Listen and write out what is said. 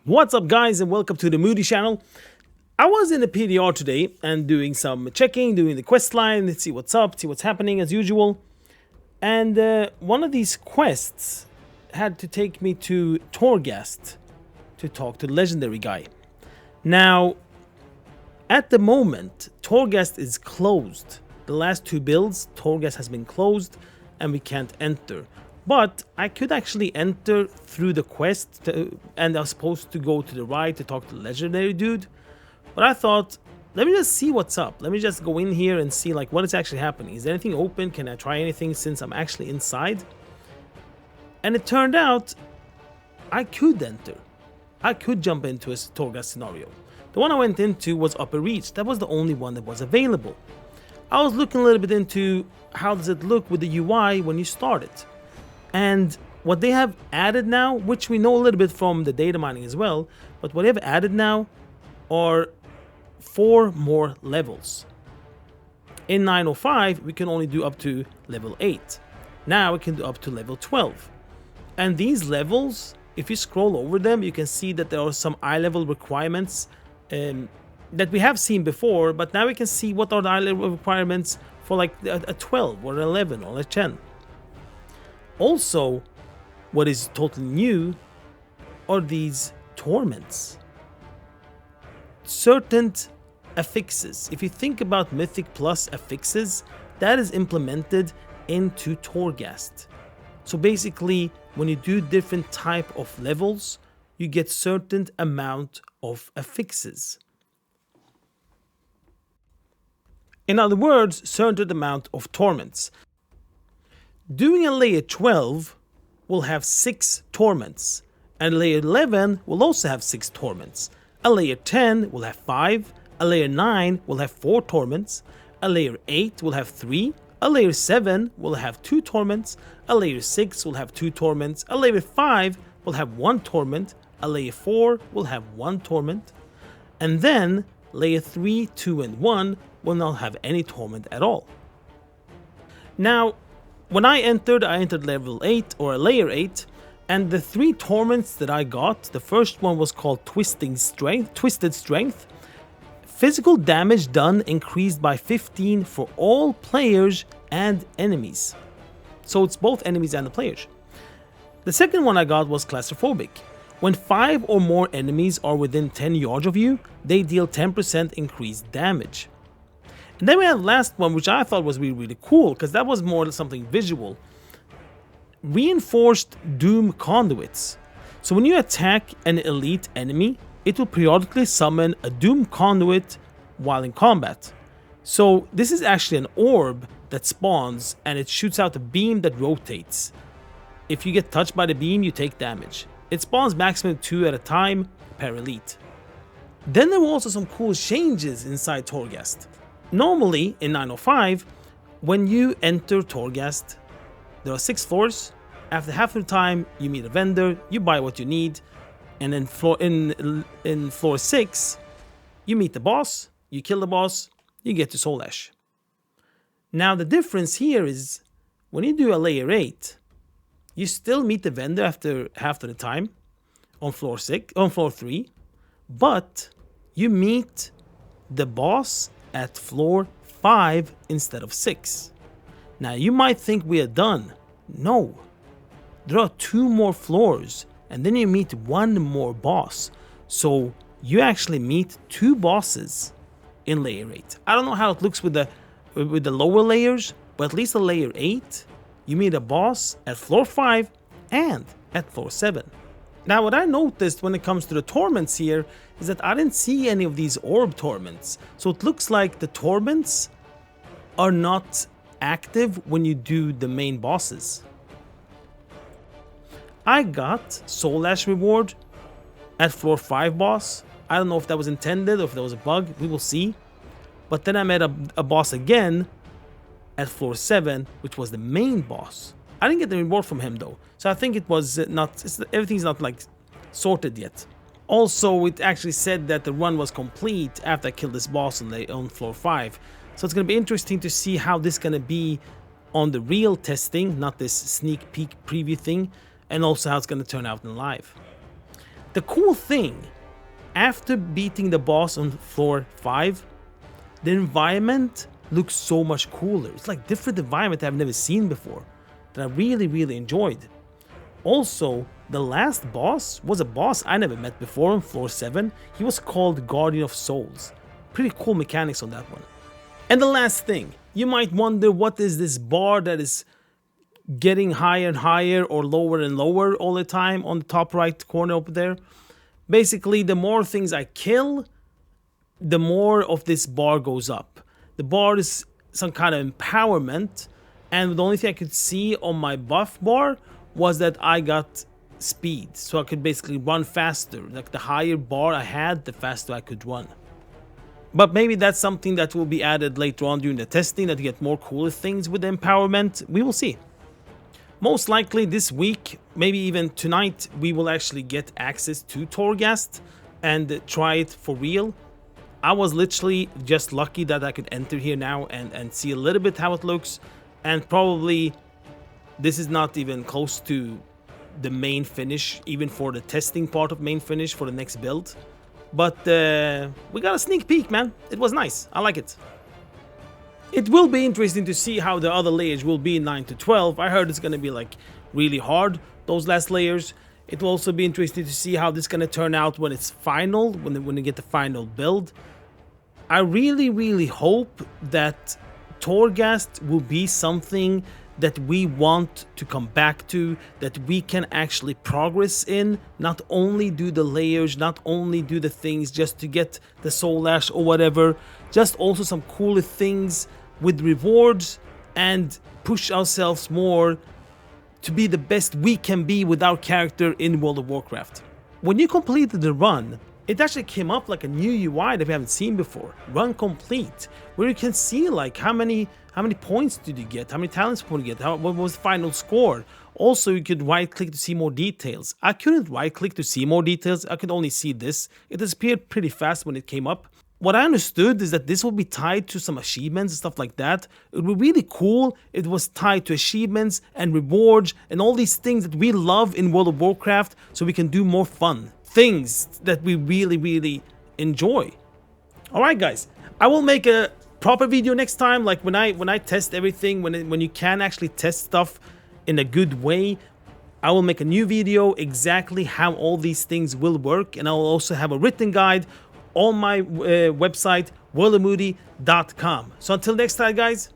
What's up, guys, and welcome to the Moody channel. I was in the PDR today and doing some checking, doing the quest line, see what's up, see what's happening as usual. And one of these quests had to take me to Torghast to talk to the legendary guy. Now, at the moment, Torghast is closed. The last two builds, Torghast has been closed and we can't enter. But I could actually enter through the quest and I was supposed to go to the right to talk to the legendary dude. But I thought, let me just see what's up. Let me just go in here and see like what is actually happening. Is there anything open? Can I try anything since I'm actually inside? And it turned out I could enter. I could jump into a Torghast scenario. The one I went into was Upper Reach. That was the only one that was available. I was looking a little bit into how does it look with the UI when you start it. And what they have added now, which we know a little bit from the data mining as well, but what they have added now are 4 more levels. In 905, we can only do up to level 8. Now we can do up to level 12. And these levels, if you scroll over them, you can see that there are some eye level requirements that we have seen before, but now we can see what are the eye level requirements for like a 12 or an 11 or a 10. Also, what is totally new are these torments. Certain affixes. If you think about Mythic Plus affixes, that is implemented into Torghast. So basically, when you do different type of levels, you get certain amount of affixes. In other words, certain amount of torments. Doing a layer 12 will have 6 torments, and layer 11 will also have 6 torments. A layer 10 will have 5, a layer 9 will have 4 torments, a layer 8 will have 3, a layer 7 will have 2 torments, a layer 6 will have 2 torments, a layer 5 will have 1 torment, a layer 4 will have 1 torment, and then layer 3, 2, and 1 will not have any torment at all. Now, when I entered level 8 or layer 8, and the 3 torments that I got, the first one was called Twisted Strength. Physical damage done increased by 15 for all players and enemies. So it's both enemies and the players. The second one I got was Claustrophobic. When 5 or more enemies are within 10 yards of you, they deal 10% increased damage. And then we had the last one, which I thought was really cool, because that was more something visual. Reinforced Doom Conduits. So when you attack an elite enemy, it will periodically summon a Doom Conduit while in combat. So this is actually an orb that spawns, and it shoots out a beam that rotates. If you get touched by the beam, you take damage. It spawns maximum 2 at a time per elite. Then there were also some cool changes inside Torghast. Normally, in 905, when you enter Torghast, there are 6 floors. After half of the time, you meet a vendor, you buy what you need, and then in floor 6, you meet the boss, you kill the boss, you get to Soul Ash. Now, the difference here is, when you do a layer 8, you still meet the vendor after half of the time on floor 3, but you meet the boss at floor 5 instead of 6. Now you might think we are done. No. There are 2 more floors and then you meet 1 more boss. So you actually meet 2 bosses in layer 8. I don't know how it looks with the lower layers, but at least at layer 8, you meet a boss at floor 5 and at floor 7. Now what I noticed when it comes to the torments here is that I didn't see any of these orb torments. So it looks like the torments are not active when you do the main bosses. I got Soul Ash reward at floor 5 boss. I don't know if that was intended or if that was a bug, we will see. But then I met a boss again at floor 7, which was the main boss. I didn't get the reward from him though, so I think it was everything's not like sorted yet. Also, it actually said that the run was complete after I killed this boss on floor 5. So it's going to be interesting to see how this is going to be on the real testing, not this sneak peek preview thing, and also how it's going to turn out in live. The cool thing, after beating the boss on floor 5, the environment looks so much cooler. It's like different environment I've never seen before that I really enjoyed. Also, the last boss was a boss I never met before on floor 7. He was called Guardian of Souls. Pretty cool mechanics on that one. And the last thing, you might wonder what is this bar that is getting higher and higher or lower and lower all the time on the top right corner over there. Basically, the more things I kill, the more of this bar goes up. The bar is some kind of empowerment, and the only thing I could see on my buff bar was that I got speed, so I could basically run faster. Like the higher bar I had, the faster I could run. But maybe that's something that will be added later on during the testing, that you get more cooler things with the empowerment. We will see. Most likely this week, maybe even tonight, we will actually get access to Torghast and try it for real. I was literally just lucky that I could enter here now and see a little bit how it looks, and probably this is not even close to the main finish, even for the testing part of main finish for the next build. But we got a sneak peek, man. It was nice. I like it. It will be interesting to see how the other layers will be in 9 to 12. I heard it's going to be like really hard, those last layers. It will also be interesting to see how this is going to turn out when it's final, when you get the final build. I really hope that Torghast will be something that we want to come back to, that we can actually progress in, not only do the layers, not only do the things just to get the soul ash or whatever, just also some cooler things with rewards, and push ourselves more to be the best we can be with our character in World of Warcraft. When you completed the run, it actually came up like a new UI that we haven't seen before, Run Complete, where you can see like how many points did you get, how many talents points you get, what was the final score. Also, you could right click to see more details. I couldn't right click to see more details, I could only see this. It disappeared pretty fast when it came up. What I understood is that this will be tied to some achievements and stuff like that. It would be really cool if it was tied to achievements and rewards and all these things that we love in World of Warcraft, so we can do more fun things that we really enjoy. Alright guys, I will make a proper video next time, like when I test everything, when you can actually test stuff in a good way. I will make a new video exactly how all these things will work, and I will also have a written guide on my website worldofmoody.com. So until next time guys,